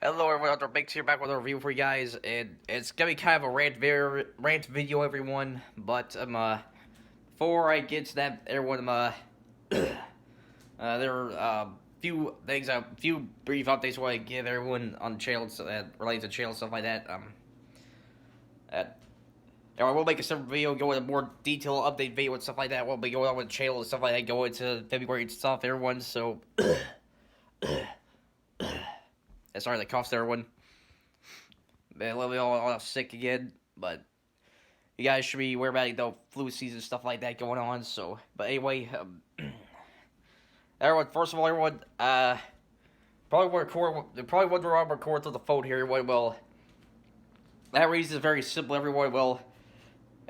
Hello everyone, Dr. Bakes here back with a review for you guys, and it's gonna be kind of a rant video, everyone. But before I get to that, everyone, there are a few brief updates I want to give everyone on the channel related to the channel stuff like that. We'll make a separate video, go into more detailed update video and stuff like that. We'll be going on with the channel and stuff like that, go into February and stuff, everyone. So, sorry the coughs, everyone. Been a little bit all sick again, but you guys should be aware about the flu season stuff like that going on. So, but anyway, everyone. First of all, everyone, probably wonder why I'm recording through the phone here. Everyone, well, that reason is very simple. Everyone, well,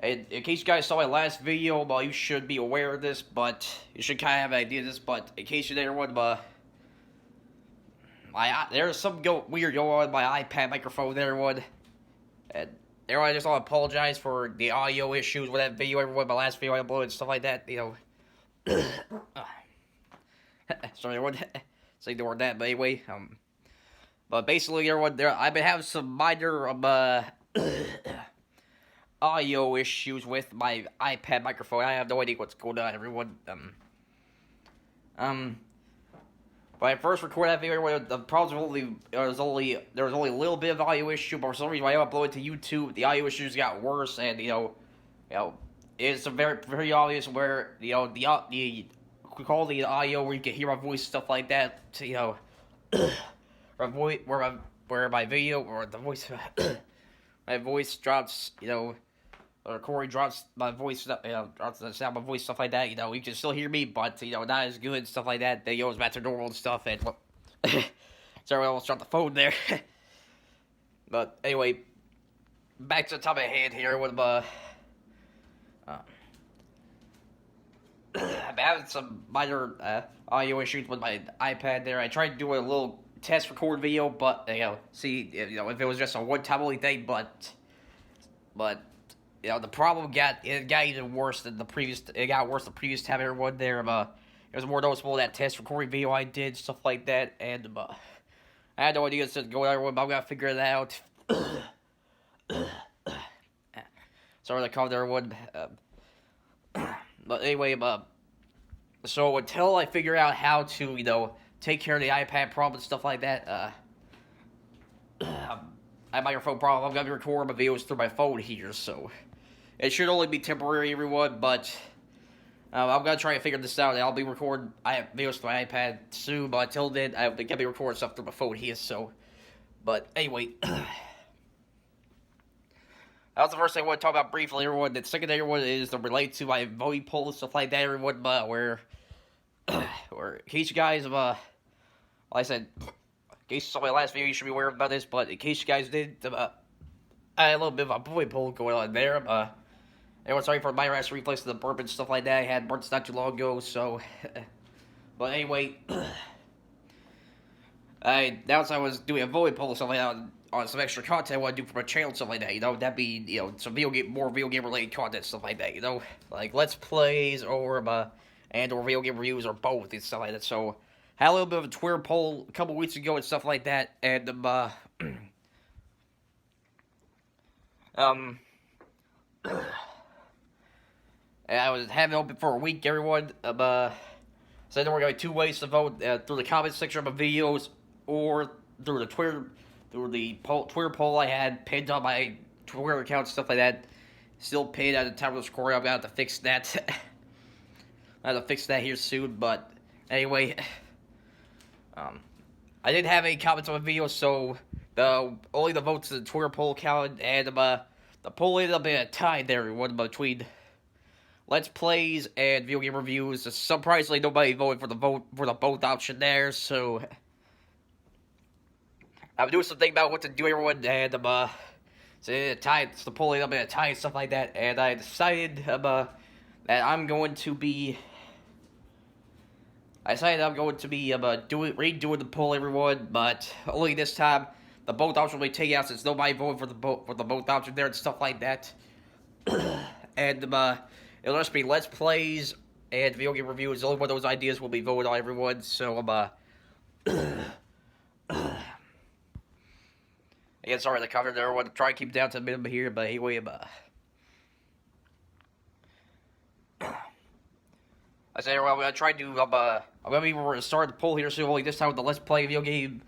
in case you guys saw my last video, well, you should be aware of this, but you should kind of have an idea of this. But in case you didn't, everyone, there's some weird going on with my iPad microphone there, everyone. And everyone, I just want to apologize for the audio issues with that video, everyone. My last video I uploaded and stuff like that, you know. Sorry, everyone. So ignore that, but anyway, but basically, everyone, I've been having some minor audio issues with my iPad microphone. I have no idea what's going on, everyone. When I first recorded that video, the problem there was only a little bit of audio issue, but for some reason when I uploaded to YouTube, the audio issues got worse, and it's a very obvious where the quality of the audio where you can hear my voice, stuff like that. Where my video or the voice, my voice drops, or Corey drops my voice, drops the sound of my voice, stuff like that. You can still hear me, but not as good, stuff like that. Then goes back to normal and stuff. And sorry, I almost dropped the phone there. But anyway, back to the top of my head here with I'm having some minor audio issues with my iPad there. I tried to do a little test record video, but see if it was just a one-time only thing, but the problem got even worse than the previous. It got worse the previous time, everyone. There, it was more noticeable that test recording video I did, stuff like that, and I had no idea what's going on, everyone. But I'm gonna figure it out. Sorry to call there, everyone. But anyway, so until I figure out how to take care of the iPad problem and stuff like that, I have microphone problem. I'm gonna be recording my videos through my phone here, so it should only be temporary, everyone. But I'm gonna try and figure this out. I'll be recording videos through my iPad soon, but until then, I'm gonna be recording stuff through my phone here. So, but anyway, that was the first thing I want to talk about briefly, everyone. The second thing, everyone, is to relate to my voting poll and stuff like that, everyone. But where in case you guys like I said, in case you saw my last video, you should be aware about this. But in case you guys did, I had a little bit of a voting poll going on there. Everyone, sorry for my last replays of the burp and stuff like that. I had burps not too long ago, so. But anyway, I was doing a voting poll and stuff like that on some extra content I want to do for my channel and stuff like that. That'd be some more video game related content, stuff like that. Like Let's Plays or or video game reviews or both and stuff like that. So had a little bit of a Twitter poll a couple weeks ago and stuff like that, and and I was having it open for a week, everyone. So there were going to be two ways to vote: through the comment section of my videos, or through the Twitter poll I had pinned on my Twitter account, stuff like that. Still pinned at the time of this recording. I'm gonna have to fix that. I have to fix that here soon. But anyway, I didn't have any comments on the video, so only the votes in the Twitter poll counted, and the poll ended up being a tie there, everyone, between Let's Plays and video game reviews. Surprisingly, nobody voted for the both option there, so I'm doing something about what to do, everyone, and so the poll ended up in a tie and stuff like that, and I decided that I'm going to be redoing the poll, everyone, but only this time the both option will be taken out since nobody voted for the both option there and stuff like that. And it'll just be Let's Plays and video game reviews. Only one of those ideas will be voted on, everyone. So Again, sorry the cover there. I want to try to keep it down to the minimum here, but anyway, I say, well, I'm gonna try to, I'm gonna be start the poll here soon, only this time with the Let's Play video game,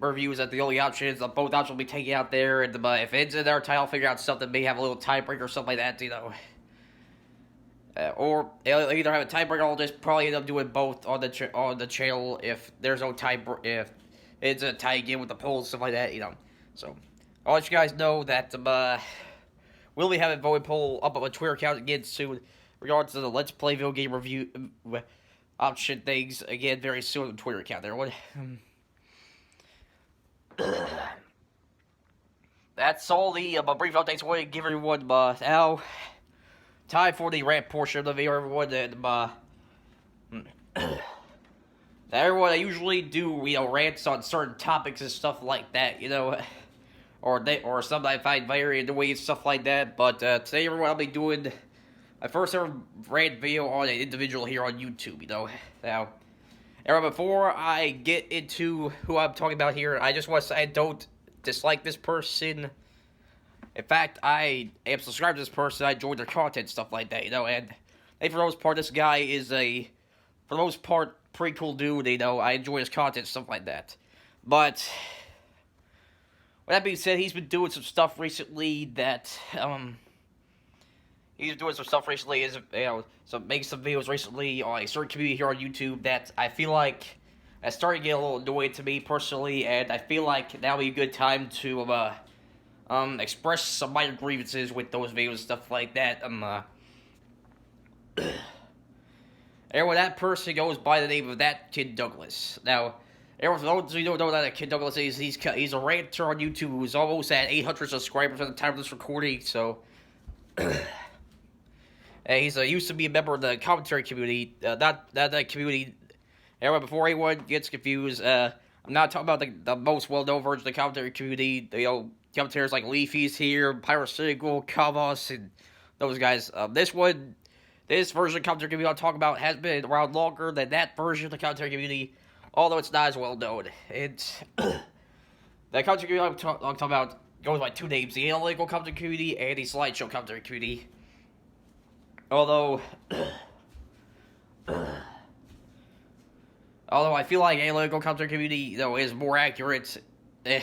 reviews at the only options. Both options will be taken out there, and if it's in there, I'll figure out something, may have a little tiebreaker or something like that, you know. Or it'll either have a tiebreaker, or I'll just probably end up doing both on the channel if there's no if it's a tie game with the polls, stuff like that, you know. So, I'll let you guys know that, we'll be having a voting poll up on my Twitter account again soon, regards to the Let's Play video game review option things, again, very soon on the Twitter account there. What? That's all the brief updates I want to give everyone, now, time for the rant portion of the video, everyone, and, everyone, I usually do, you know, rants on certain topics and stuff like that, you know, or something I find very annoying and stuff like that, but, today, everyone, I'll be doing my first ever rant video on an individual here on YouTube, you know. Now, everyone, before I get into who I'm talking about here, I just want to say I don't dislike this person. In fact, I am subscribed to this person. I enjoy their content, stuff like that, you know. And hey, for the most part, this guy is for the most part, pretty cool dude, you know. I enjoy his content, stuff like that. But with that being said, he's been doing some stuff recently that, he's doing some stuff recently, you know, making some videos recently on a certain community here on YouTube that I feel like is starting to get a little annoying to me personally, and I feel like now would be a good time to, express some minor grievances with those videos and stuff like that. Everyone, that person goes by the name of ThatKidDouglas. Now, everyone, for those who don't know what ThatKidDouglas is, he's a ranter on YouTube who's almost at 800 subscribers at the time of this recording, so and he's used to be a member of the commentary community, not that community. Everyone, before anyone gets confused, I'm not talking about the most well-known version of the commentary community. You know, commentators like Leafy's here, Pyrocynical, Kavos, and those guys. This version of the commentary community I'll talk about has been around longer than that version of the commentary community, although it's not as well-known. It's the commentary community I'm talking about goes by two names: the analytical commentary community and the slideshow commentary community. Although I feel like analytical commentary community, you know, is more accurate, they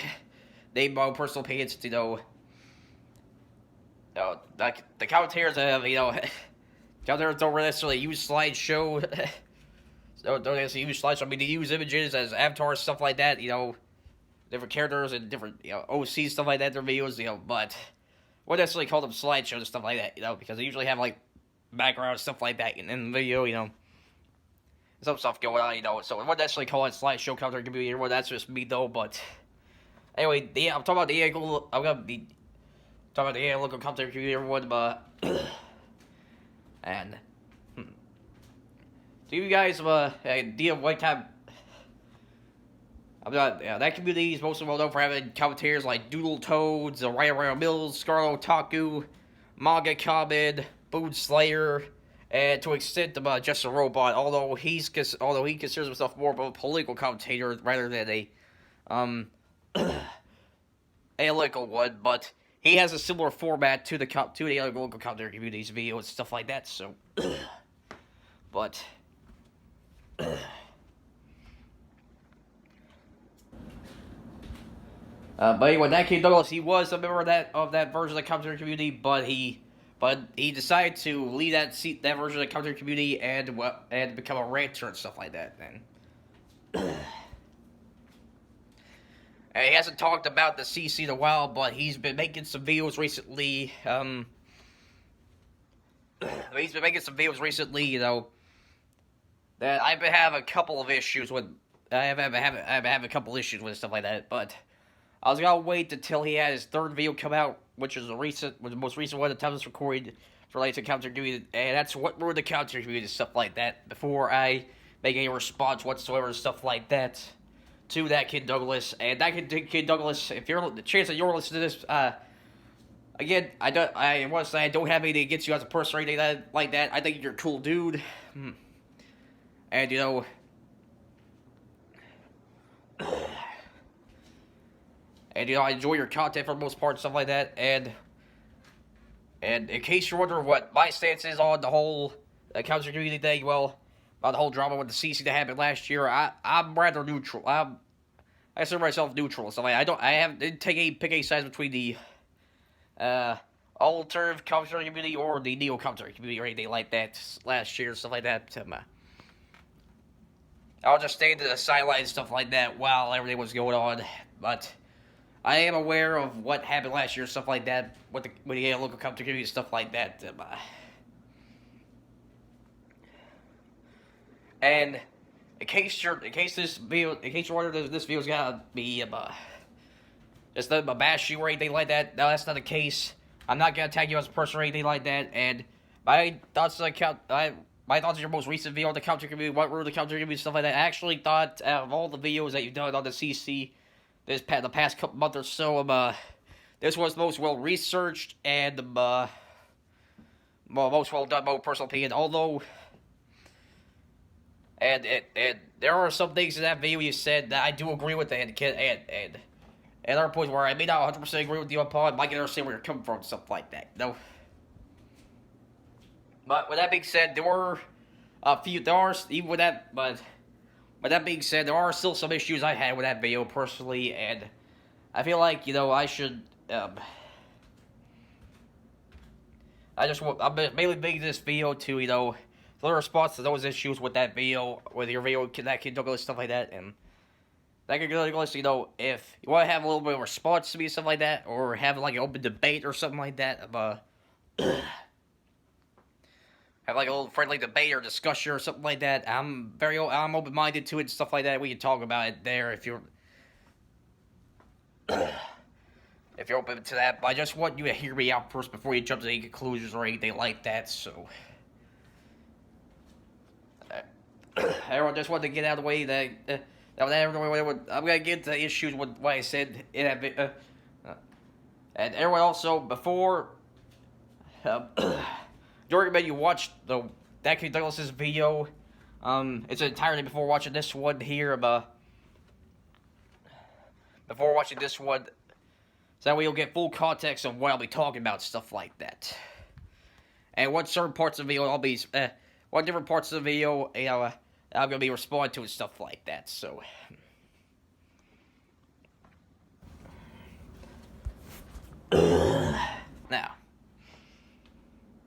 my personal opinions, you know, like the commentators have, you know, commentators don't necessarily use slideshow, don't necessarily use slideshow. I mean, they use images as avatars, stuff like that, you know, different characters and different, you know, OC stuff like that in their videos, you know, but wouldn't necessarily call them slideshows and stuff like that, you know, because they usually have, like, background and stuff like that in the video, you know. Some stuff going on, you know, so I wouldn't necessarily call it slideshow commentary community, well, that's just me, though, but anyway, I'm talking about the analytical, I'm gonna be talking about the analytical commentary community, everyone, but, and, do you guys have an idea of what kind of, that community is mostly well known for having commentators like Doodle Toads, Right Around Mills, Scarlet Otaku, Manga Common, Boon Slayer, and to an extent, Just a Robot, although he considers himself more of a political commentator rather than a, analytical one, but he has a similar format to the analytical commentary community's videos and stuff like that, so, but anyway, ThatKidDouglas, he was a member of that version of the commentary community, but he decided to leave that version of the commentary community and become a ranter and stuff like that. And he hasn't talked about the CC in a while, but he's been making some videos recently. You know, that I've been having a couple of issues with. I have a couple issues with stuff like that, but I was gonna wait until he had his third video come out, which is the most recent one at the time of this recording, related to commentary community, and that's what ruined the commentary community and stuff like that. Before I make any response whatsoever and stuff like that to ThatKidDouglas, and ThatKidDouglas, if you're the chance that you're listening to this, again, I want to say I don't have anything against you as a person or anything like that. I think you're a cool dude, and you know. And, I enjoy your content for the most part, stuff like that. And in case you're wondering what my stance is on the whole counter community thing, well, about the whole drama with the CC that happened last year, I'm rather neutral. I consider myself neutral. So I didn't pick a sides between the alternative counter community or the neo counter community or anything like that last year, stuff like that. I'll just stay to the sideline and stuff like that while everything was going on. But I am aware of what happened last year, stuff like that, with the local counter community, stuff like that. And in case you're wondering, this video's gonna be just a bash you or anything like that. No, that's not the case. I'm not gonna tag you as a person or anything like that. And my thoughts on my thoughts on your most recent video on the counter community, what were the counter community, stuff like that. I actually thought out of all the videos that you've done on the CC the past couple months or so, this was the most well researched and most well done, my personal opinion. Although, and there are some things in that video you said that I do agree with, and other points where I may not 100% agree with you upon. I might understand where you're coming from, stuff like that. No. But with that being said, there are even with that, but with that being said, there are still some issues I had with that video personally, and I feel like, I should, I'm mainly making this video to, the response to those issues with that video, with your video, ThatKidDouglas, stuff like that, and ThatKidDouglas, if you want to have a little bit of response to me, stuff like that, or have like an open debate or something like that, have like a little friendly debate or discussion or something like that, I'm open-minded to it and stuff like that. We can talk about it there if you're open to that. But I just want you to hear me out first before you jump to any conclusions or anything like that. So, everyone just wanted to get out of the way that I'm gonna get to the issues with what I said in that video. And everyone also before. Do recommend you watch the ThatKidDouglas' video. It's entirely before watching this one here. Before watching this one, so that way you'll get full context of what I'll be talking about, stuff like that. And what certain parts of the video what different parts of the video, I'm gonna be responding to and stuff like that. So. Now.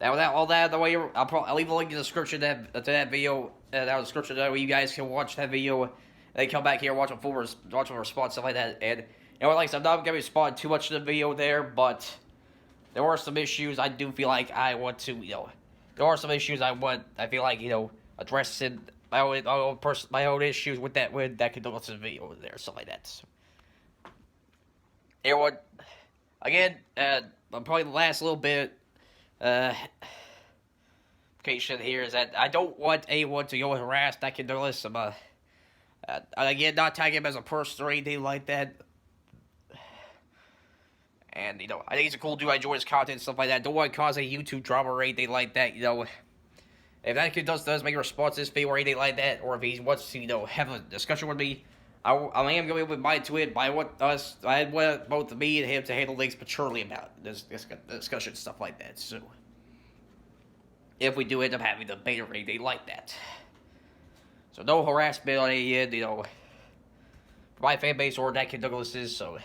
Now, with all that out of the way, I'll leave a link in the description to that video, description that way you guys can watch that video, and then come back here, watch a full response, stuff like that. And, like I said, I'm not going to respond too much to the video there, but there are some issues I do feel like I want to, there are some issues I feel like, addressing my own issues with ThatKidDouglas' video there, stuff like that. So, everyone, again, probably the last little bit, application here is that I don't want anyone to go harass ThatKidDouglas. Again, not tagging him as a person or anything like that. And, I think he's a cool dude. I enjoy his content and stuff like that. Don't want to cause any YouTube drama or anything like that, If ThatKidDouglas does make a response to this video or anything like that, or if he wants to, have a discussion with me, I am going to be open-minded to it, but I want both me and him to handle things maturely about this discussion, stuff like that. So, if we do end up having a debate or anything like that. So, no harassment on any end, for my fan base or ThatKidDouglas's. So,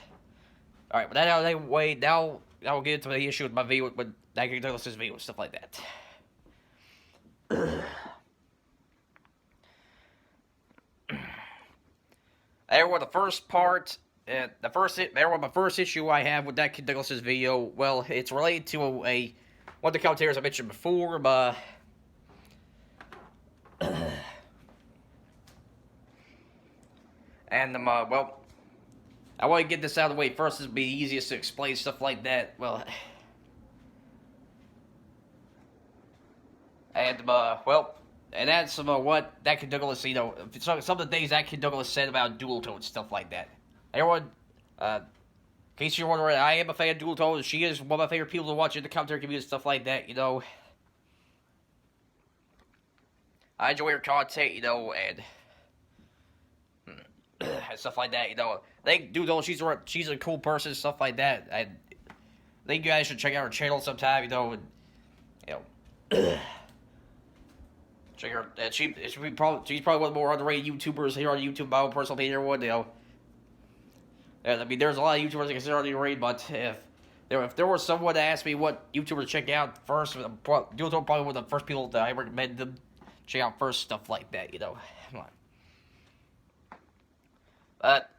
alright, but that out of the way, now I'll get into the issue with my video, with ThatKidDouglas's video, stuff like that. Everyone, the first part, my first issue I have with ThatKidDouglas's video, well, it's related to one of the commentators I mentioned before, and, well, I want to get this out of the way first. It'll be easiest to explain stuff like that, well, and, well, and that's what ThatKidDouglas, some of the things ThatKidDouglas said about dual tones, stuff like that. Everyone, in case you're wondering, I am a fan of dual tones. She is one of my favorite people to watch in the commentary community, stuff like that, I enjoy her content, and stuff like that, think, dude, though, she's a cool person, stuff like that. I think you guys should check out her channel sometime, you know, and, you know, check her, and she's probably one of the more underrated YouTubers here on YouTube, my own personal opinion, everyone, you know. And, I mean, there's a lot of YouTubers that consider underrated, but if there was someone to ask me what YouTubers to check out first, Dualtoad probably one of the first people that I recommend them check out first, stuff like that, you know. Come on. But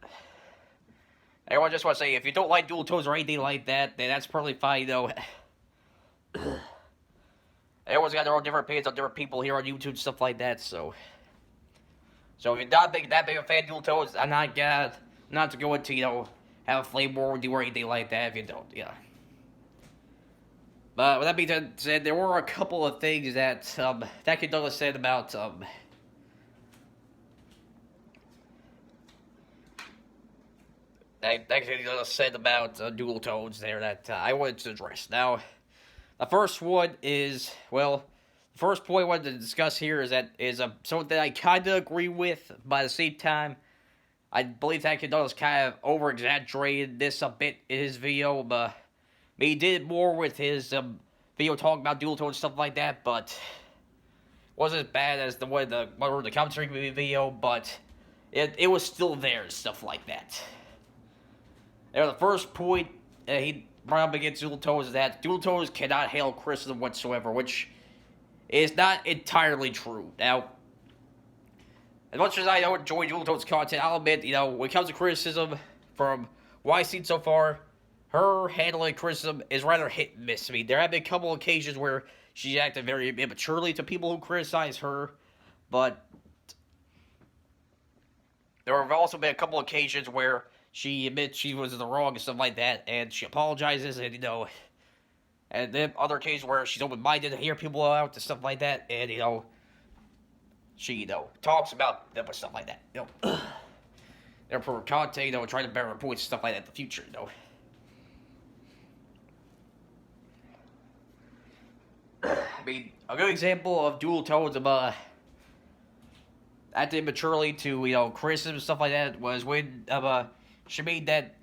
I just want to say, if you don't like Dualtoads or anything like that, then that's perfectly fine, you know. Everyone's got their own different opinions on different people here on YouTube and stuff like that, so if you're not that big of a fan of Dualtoads, I'm not to go into, you know, have a flame war with you or anything like that if you don't, yeah. But with that being said, there were a couple of things that ThatKidDouglas said about ThatKidDouglas said about Dualtoads there that I wanted to address. Now, the first one is, well, the first point I wanted to discuss here is something that I kind of agree with, but at the same time, I believe ThatKidDouglas kind of over-exaggerated this a bit in his video, but he did more with his video talking about Dualtoads and stuff like that, but it wasn't as bad as the commentary video, but it was still there and stuff like that. Now, the first point he brought up against Dualtoads is that Dualtoads cannot hail criticism whatsoever, which is not entirely true. Now, as much as I don't enjoy Dualtoads' content, I'll admit, you know, when it comes to criticism, from what I've seen so far, her handling criticism is rather hit and miss. I mean, there have been a couple occasions where she acted very immaturely to people who criticize her, but there have also been a couple occasions where she admits she was in the wrong and stuff like that, and she apologizes, and, you know, and then other occasions where she's open-minded to hear people out and stuff like that, and, you know, she, you know, talks about them and stuff like that, you know. Therefore, content, you know, trying to bear her points and stuff like that in the future, you know. I mean, a good example of Dualtoads acting immaturely to, you know, criticism and stuff like that was when she made that.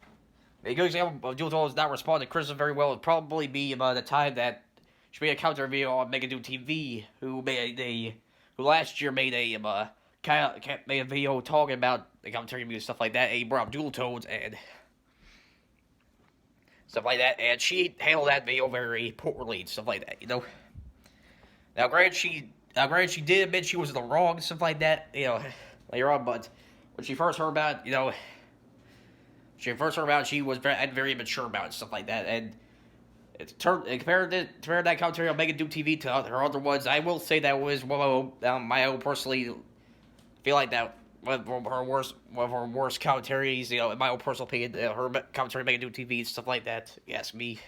A good example of Dualtoads not responding to criticism very well would probably be the time that she made a counter video on Mega Dude TV, who last year made a video talking about the commentary video and stuff like that, and he brought up Dualtoads and stuff like that, and she handled that video very poorly and stuff like that, you know. Now, granted, she did admit she was in the wrong and stuff like that, you know, later on, but when she first heard about it, you know, she was very immature about it and stuff like that, and compared that commentary on Mega Dude TV to her other ones, I will say that was one of my own personally feel like that one of her worst commentaries, you know, in my own personal opinion, her commentary on Mega Dude TV and stuff like that, you ask me.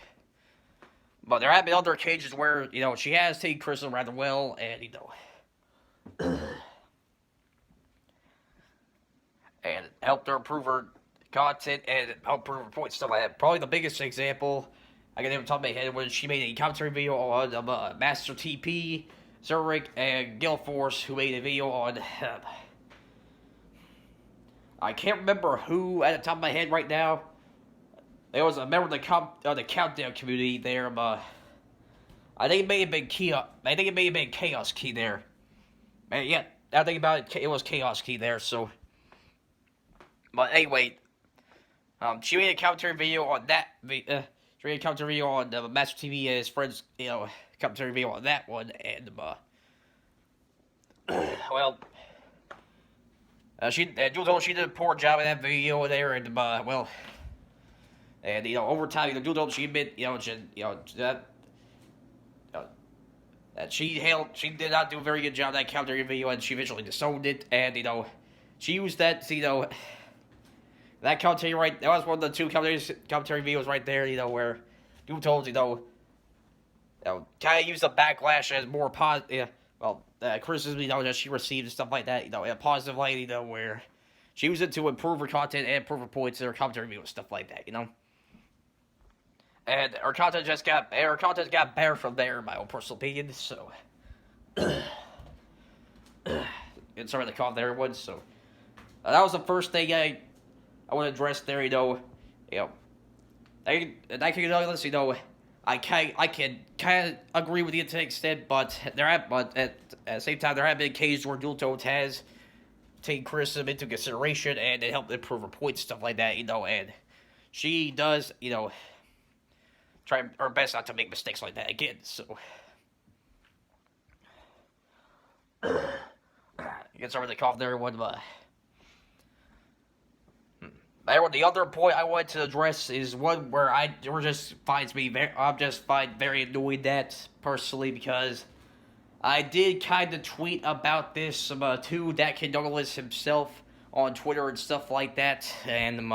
But there have been other occasions where, you know, she has taken criticism rather well, and, you know, and helped her improve her content and help prove her points, stuff like that. Probably the biggest example I can even top of my head was she made a commentary video on Master TP, Zurich, and Gilforce, who made a video on. I can't remember who at the top of my head right now. There was a member of the Countdown community there, but I think it may have been Chaos Key there. And yeah, I think about it, it was Chaos Key there. So, but anyway, she made a commentary video on that. She made a commentary video on Master TV and his friends, you know, commentary video on that one, and well, she did a poor job in that video there, and well. And, you know, over time, you know, she admit, that she did not do a very good job of that commentary video, and she eventually disowned it, and, you know, she used that, you know, that commentary that was one of the two commentary videos right there, you know, where Dualtoads, you know, kind of used the backlash as more positive, criticism, you know, that she received and stuff like that, you know, in a positive light, you know, where she used it to improve her content and improve her points in her commentary video and stuff like that, you know. And her content got better from there, in my own personal opinion, so. And sorry to call there one, so. That was the first thing I want to address there, you know, ThatKidDouglas, you know, I can kind of agree with you to an extent, but at the same time, there have been occasions where Dual Tones has taken criticism into consideration, and it helped improve her points, stuff like that, you know, and she does, you know, try her best not to make mistakes like that again, so. Gets over the cough there, one, the other point I wanted to address is one where I'm just find very annoying that personally, because I did kind of tweet about this to ThatKidDouglas himself on Twitter and stuff like that, and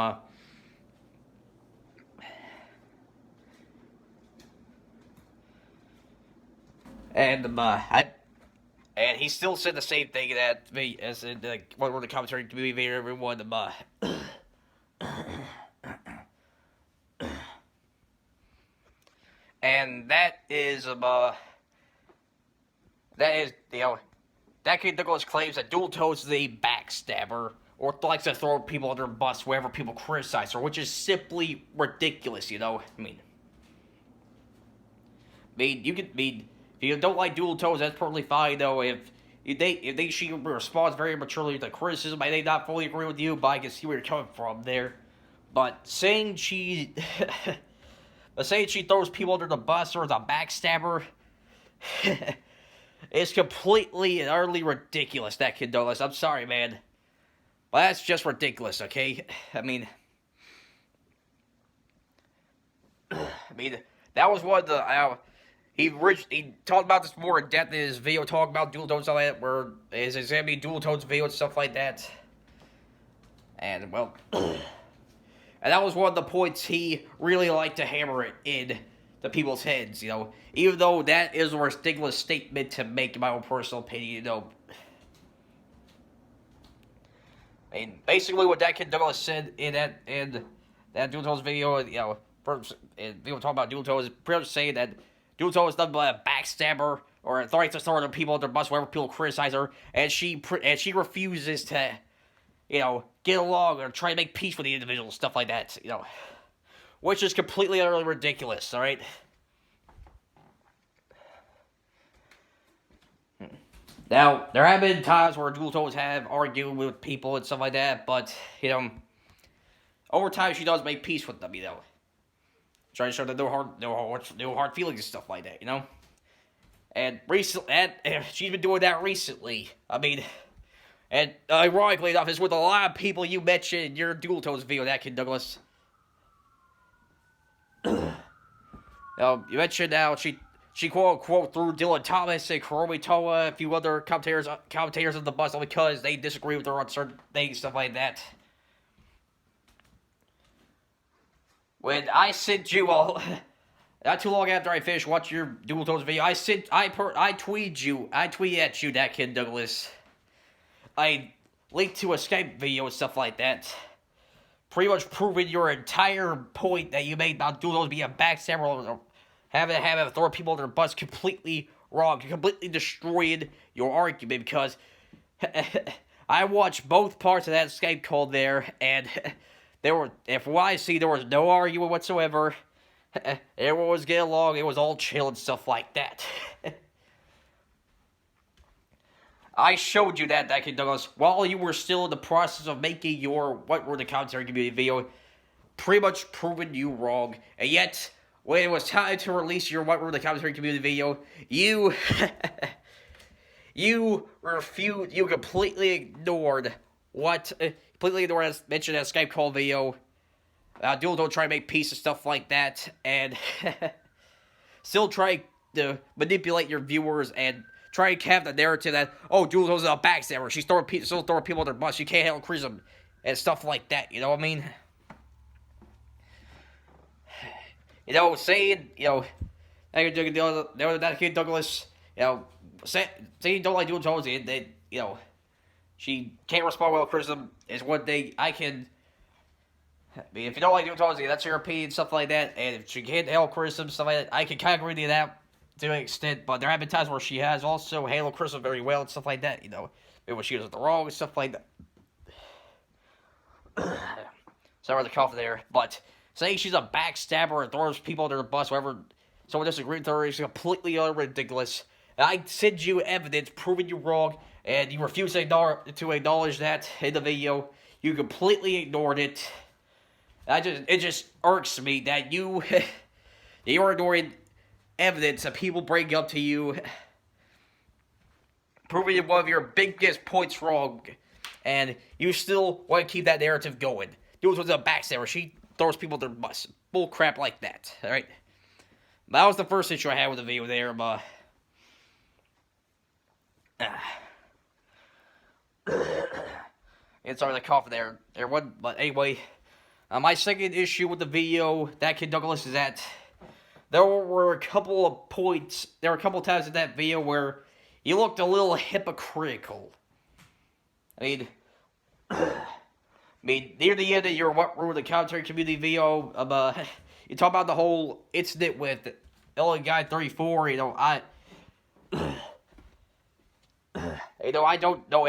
and he still said the same thing that me as in one of the commentary to me, everyone and that is you know, ThatKidDouglas claims that Dual Tones is a backstabber or likes to throw people under a bus wherever people criticize her, which is simply ridiculous, you know. I mean you could if you don't like Dual Tones, that's perfectly fine though. If she responds very maturely to criticism, I may not fully agree with you, but I can see where you're coming from there. But saying she throws people under the bus or is a backstabber is completely and utterly ridiculous, ThatKidDouglas. I'm sorry, man. But that's just ridiculous, okay? I mean, that was one of the... He talked about this more in depth in his video, talking about Dual Tones and stuff like that, where he's examining Dual Tones video and stuff like that. And, well... And that was one of the points he really liked to hammer it in the people's heads, you know. Even though that is a ridiculous statement to make, in my own personal opinion, you know. I mean, basically what ThatKidDouglas said in that Dual Tones video, you know, people talking about Dual Tones, is pretty much saying that Dual Tones is nothing but a backstabber or tries to throw other people under the bus whenever people criticize her, and she refuses to, you know, get along or try to make peace with the individual, stuff like that, you know. Which is completely utterly ridiculous, alright? Now, there have been times where Dual Tones have argued with people and stuff like that, but, you know, over time she does make peace with them, you know. Trying to show that no hard feelings and stuff like that, you know. And she's been doing that recently. I mean, and ironically enough, it's with a lot of people you mentioned in your Dual Tones video, ThatKidDouglas. You mentioned how she quote unquote threw Dylan Thomas and Karomi Toa, a few other commentators on the bus because they disagree with her on certain things, stuff like that. When I sent you all, not too long after I finished watching your Dual Tones video, I tweeted at you, ThatKidDouglas. I linked to a Skype video and stuff like that, pretty much proving your entire point that you made about Dual Tones being a backstabber or having throw people under the bus completely wrong. You completely destroyed your argument because I watched both parts of that Skype call there, and from what I see, there was no argument whatsoever. Everyone was getting along. It was all chill and stuff like that. I showed you that ThatKidDouglas while you were still in the process of making your What Were the Commentary Community video, pretty much proving you wrong. And yet, when it was time to release your What Were the Commentary Community video, you completely ignored as mentioned in that Skype call video. Dual Tones try to make peace and stuff like that, and still try to manipulate your viewers and try to have the narrative that, oh, Dual Tones is a backstabber, she's still throwing people under the bus, you can't handle criticism, and stuff like that, you know what I mean? You know, saying, you know, ThatKidDouglas, you know, saying you don't like Dual Tones, you know, she can't respond well to criticism is one thing I can... I mean, if you don't like Dual Tones, that's your opinion, stuff like that, and if she can't handle criticism, stuff like that, I can kind of agree with you that to an extent, but there have been times where she has also handled criticism very well and stuff like that, you know, maybe when she was at the wrong and stuff like that. sorry the cough there, but saying she's a backstabber or throws people under the bus, whatever, someone disagrees with her is completely ridiculous. And I send you evidence proving you wrong, and you refuse to acknowledge that in the video. You completely ignored it. It just irks me that you're ignoring evidence that people bring up to you, proving one of your biggest points wrong, and you still want to keep that narrative going. Dude was a backstabber. She throws people to the bus. Bull crap like that. All right. That was the first issue I had with the video there, but it's sorry the cough there. But anyway, my second issue with the video, ThatKidDouglas, is that there were a couple of points. There were a couple of times in that video where you looked a little hypocritical. I mean, near the end of your What Ruined the Commentary Community video, you talk about the whole incident with Guy 34. I don't know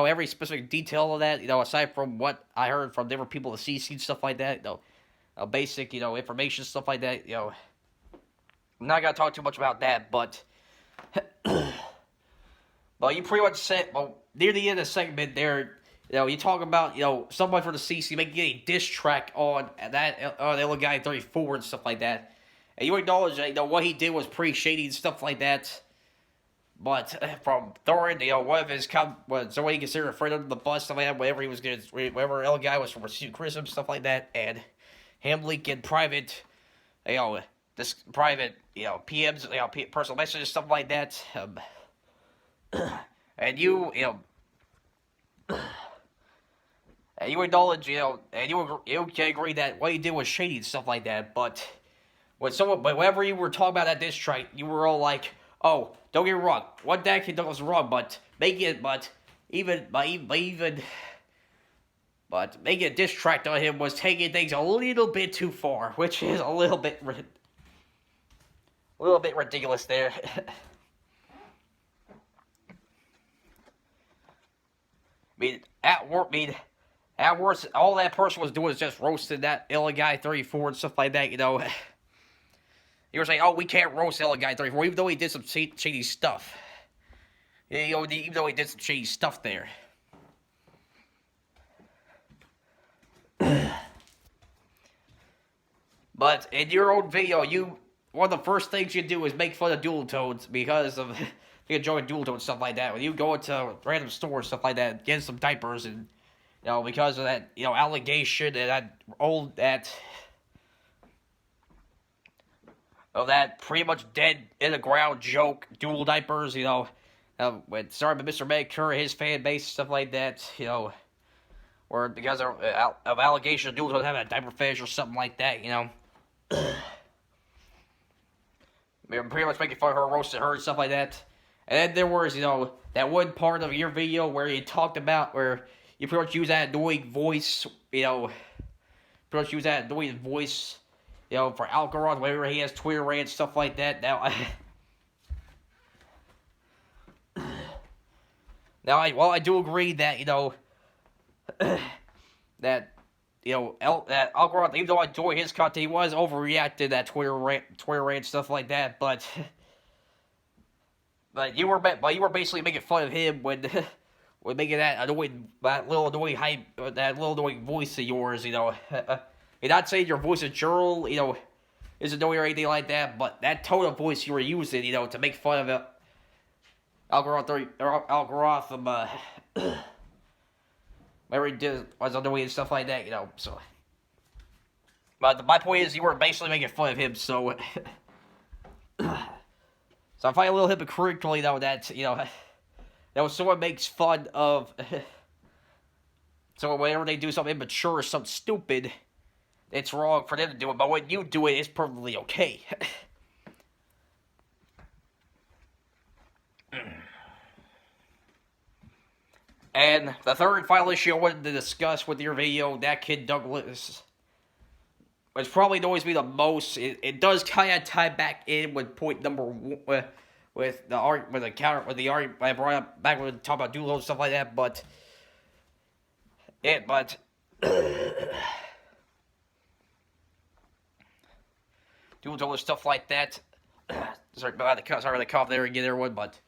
every specific detail of that. Aside from what I heard from different people, the CC and stuff like that. Basic information, stuff like that. I'm not gonna talk too much about that, but well, you pretty much said, near the end of the segment there, you talk about, somebody from the CC making a diss track on that, Guy 34 and stuff like that. And you acknowledge that, what he did was pretty shady and stuff like that. But from throwing, one of his, somebody considered a friend under the bus, stuff like that, whenever L Guy was from receiving criticism, stuff like that, and him leaking private, PMs, personal messages, stuff like that. And you acknowledge, and you can agree that what he did was shady and stuff like that. But whenever you were talking about that diss track, you were all like, "Oh, don't get me wrong, what ThatKidDouglas was wrong, but making a diss track on him was taking things a little bit too far, which is a little bit ridiculous there." At worst, all that person was doing is just roasting that Guy 34 and stuff like that. You were saying, "Oh, we can't roast Guy 34," even though he did some shady stuff. Even though he did some shady stuff there. But in your own video, one of the first things you do is make fun of dual tones because of you enjoy dual tones and stuff like that. When you go into random stores, stuff like that, get some diapers, and because of that allegation and that pretty much dead in the ground joke, dual diapers, when started by Mr. Medicure, his fan base, stuff like that, or because of allegation of dual tones having a diaper fetish or something like that, We're pretty much making fun of her, roasting her, and stuff like that. And then there was, that one part of your video where you talked about, where you pretty much use that annoying voice, for Alcaraz, whenever he has Twitter rants, stuff like that. I do agree that, that Alcaraz, even though I enjoy his content, he was overreacted that Twitter rant, stuff like that, but you were basically making fun of him when making that little annoying voice of yours, You're not saying your voice in general, is annoying or anything like that, but that tone of voice you were using, to make fun of it, Alcaraz, whatever he did was annoying and stuff like that, so. But my point is, you were basically making fun of him, so. So I find it a little hypocritical, that, that someone makes fun of. So whenever they do something immature or something stupid, it's wrong for them to do it, but when you do it, it's perfectly okay. And the third and final issue I wanted to discuss with your video, ThatKidDouglas, which probably annoys me the most. It does kind of tie back in with point number one, with the argument I brought up back when we talked about dual and stuff like that. But doing all this stuff like that. Sorry about the cough there again, everyone, but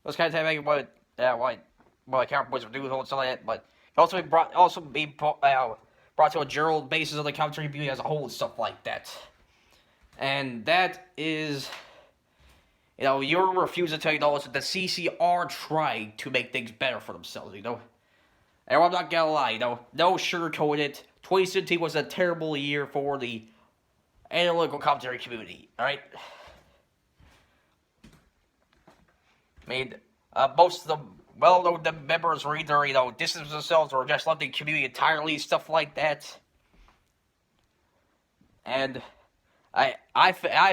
those kind of time what counterpoints were doing and stuff like that. But brought to a general basis of the commentary community as a whole and stuff like that. And that is, your refuse to tell you that the CC are trying to make things better for themselves, And I'm not gonna lie, no sugarcoat it. 2017 was a terrible year for the analytical commentary community, alright? I mean, most of the well-known members were either, distanced themselves or just left the community entirely, stuff like that. And I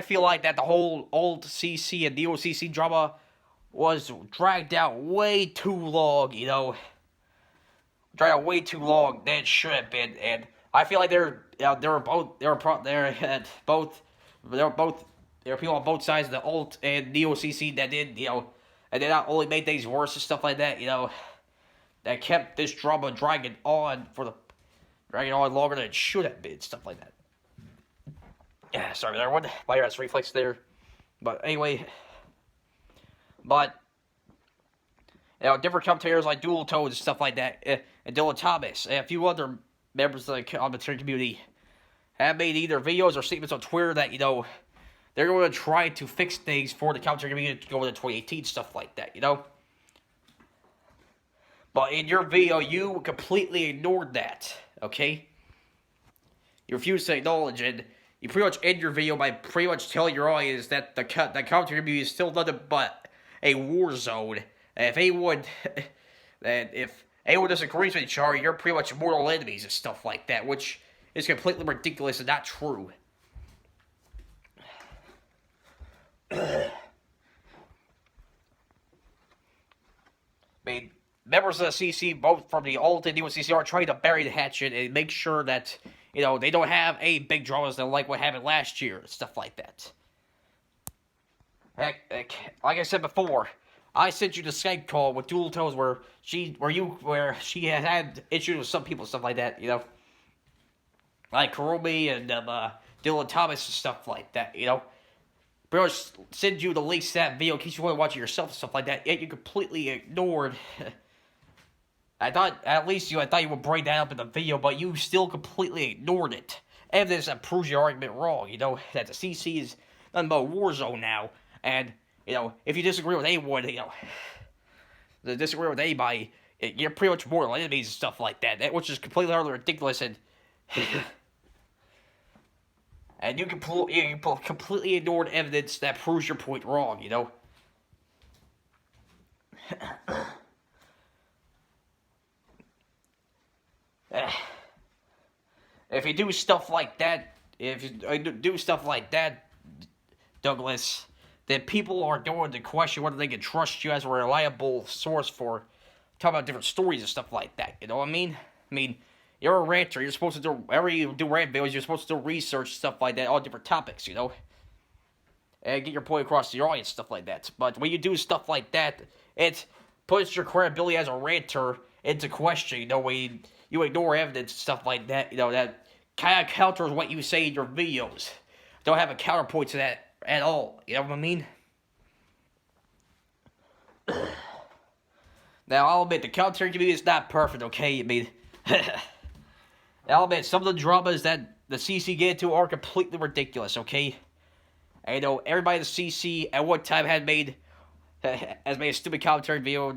feel like that the whole old CC and neo CC drama was dragged out way too long, dragged out way too long than it should have been, and I feel like there were people on both sides of the alt and neo CC that did, and they not only made things worse and stuff like that, that kept this drama dragging on longer than it should have been, stuff like that. Yeah, sorry there, one virus reflex there. But anyway, different commentators like Dual Toes and stuff like that, and Dylan Thomas, and a few other members of the commentary community have made either videos or statements on Twitter that, they're going to try to fix things for the commentary community to go into 2018, stuff like that, But in your video, you completely ignored that, okay? You refused to acknowledge it. You pretty much end your video by pretty much telling your audience that the commentary community is still nothing but a war zone. And if anyone disagrees with each other, you're pretty much mortal enemies and stuff like that, which is completely ridiculous and not true. I mean, members of the CC, both from the old and new CC, are trying to bury the hatchet and make sure that, they don't have any big dramas that like what happened last year and stuff like that. Heck, like I said before, I sent you the Skype call with Dual Toes where she had issues with some people and stuff like that, like Kurumi and Dylan Thomas and stuff like that, Pretty much send you the links to that video in case you want to watch it yourself and stuff like that. Yet you completely ignored. I thought you would bring that up in the video, but you still completely ignored it. Evidence that proves your argument wrong. That the CC is nothing but a war zone now, and if you disagree with anyone, disagree with anybody, you're pretty much mortal enemies and stuff like that. Which is completely utterly ridiculous and. And you completely ignored evidence that proves your point wrong, If you do stuff like that, Douglas, then people are going to question whether they can trust you as a reliable source for talking about different stories and stuff like that. You know what I mean? You're a ranter. You're supposed to do, whenever you do rant videos, you're supposed to do research, stuff like that, on different topics, and get your point across to your audience, stuff like that. But when you do stuff like that, it puts your credibility as a ranter into question, when you ignore evidence and stuff like that, that kind of counters what you say in your videos. Don't have a counterpoint to that at all, you know what I mean? Now, I'll admit, the commentary community is not perfect, okay? I'll admit, some of the dramas that the CC get into are completely ridiculous, okay? And everybody in the CC at one time has made a stupid commentary video.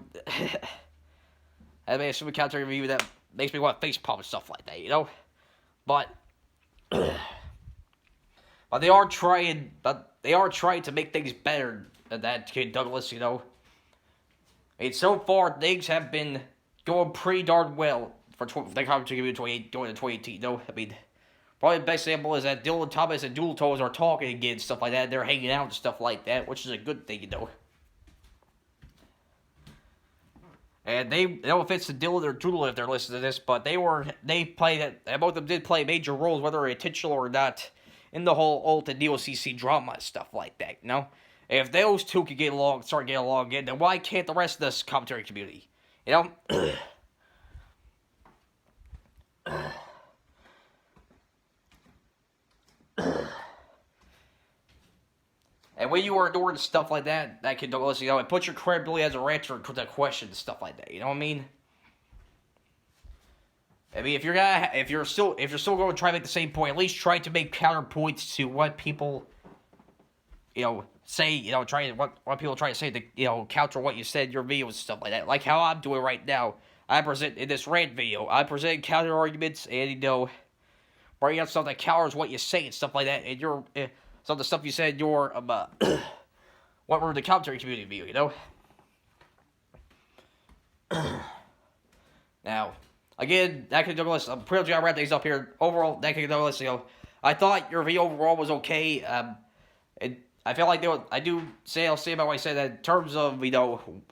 Has made a stupid commentary video that makes me want to facepalm and stuff like that, But they are trying. To make things better than that, Kid Douglas, so far things have been going pretty darn well for the commentary community going into 2018. Probably the best example is that Dylan Thomas and Dual Toes are talking again, stuff like that. They're hanging out and stuff like that, which is a good thing, And no offense to Dylan or Doodle if they're listening to this, but both of them did play major roles, whether intentional or not, in the whole alt and neo CC drama and stuff like that, If those two could start getting along again, then why can't the rest of this commentary community? And when you are doing stuff like that, ThatKidDouglas, it puts your credibility as a ranter into question and stuff like that. You know what I mean? I mean, if you're still going to try to make the same point, at least try to make counterpoints to what people, say, what people try to say to, counter what you said in your videos and stuff like that. Like how I'm doing right now. I present in this rant video. I present counter arguments and bring out stuff that counters what you say and stuff like that. And some of the stuff you said in your what were the commentary community video, Now, again, ThatKidDouglas, I'm pretty much gonna wrap things up here. Overall, ThatKidDouglas, I thought your video overall was okay. I feel like I'll say about what I said that in terms of,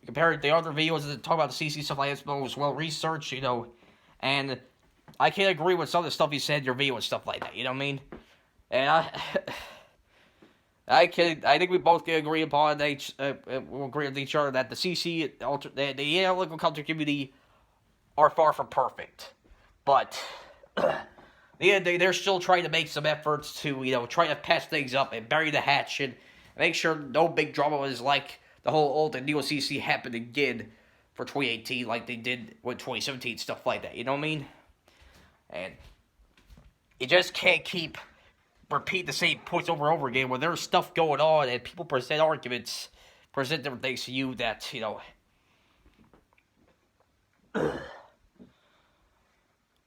compared to the other videos that talk about the CC stuff like that, it was well researched, and I can't agree with some of the stuff you said in your video and stuff like that, you know what I mean? And I think we both can agree upon we'll agree with each other that the CC, the analytical culture community are far from perfect. But they're still trying to make some efforts to, try to patch things up and bury the hatch and make sure no big drama is like the whole old and new CC happened again for 2018 like they did with 2017, stuff like that, you know what I mean? And you just can't repeat the same points over and over again when there's stuff going on and people present different things to you that,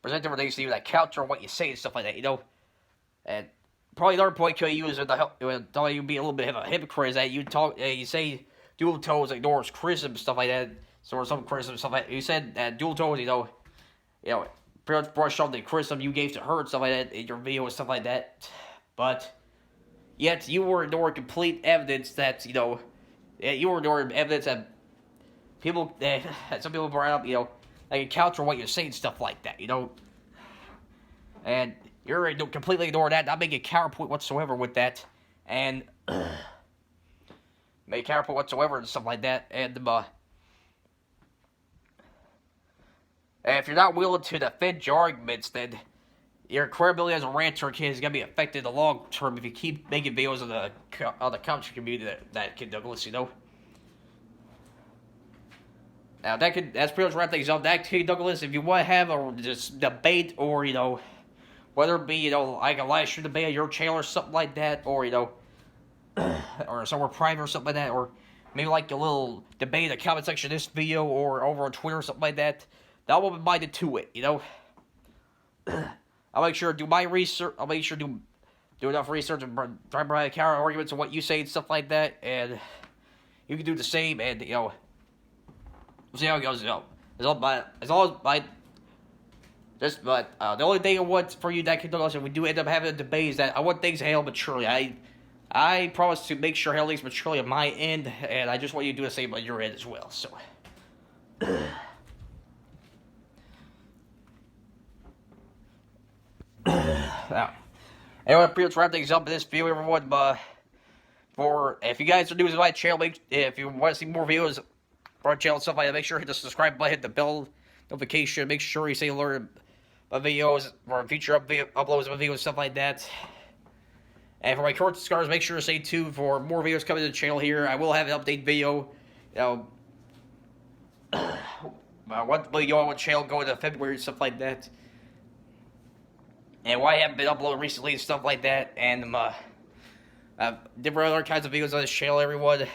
present different things to you that counter what you say and stuff like that, And probably another point you use with you be a little bit of a hypocrite is that you say dual toes ignores criticism and stuff like that. So some criticism and stuff like that. You said that dual toes, pretty much brushed off the criticism you gave to her and stuff like that in your video and stuff like that. But yet you were ignoring complete evidence that, you were ignoring evidence that some people brought up, that can counter what you're saying, stuff like that, And you're completely ignoring that, not making a counterpoint whatsoever with that, and make a counterpoint whatsoever and stuff like that, and if you're not willing to defend your arguments, then your credibility as a ranter is going to be affected in the long term if you keep making videos on the commentary community ThatKidDouglas, Now, that's pretty much wrap things up. ThatKidDouglas, if you want to have a debate or, whether it be, like a live stream debate on your channel or something like that, or, or somewhere private or something like that, or maybe like a little debate in the comment section of this video or over on Twitter or something like that, I will be minded to it, I'll make sure to do my research. I'll make sure to do enough research and try to provide counter arguments on what you say and stuff like that. And you can do the same. And we'll see how it goes. The only thing I want for you ThatKidDouglas, if we do end up having a debate, is that I want things handled maturely. I promise to make sure I handle things maturely on my end, and I just want you to do the same on your end as well. So. Now, anyway, pretty much wrap things up in this video, everyone. If you guys are new to my channel, if you want to see more videos for our channel and stuff like that, make sure to hit the subscribe button, hit the bell notification, make sure you stay alerted my videos or future uploads of videos and stuff like that. And for my current subscribers, make sure to stay tuned for more videos coming to the channel here. I will have an update video, what video on what channel going to February and stuff like that. And why I haven't been uploading recently and stuff like that. And different other kinds of videos on this channel, everyone.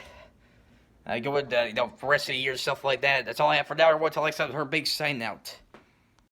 Going for the rest of the year and stuff like that. That's all I have for now. Everyone, till next time, her big sign out.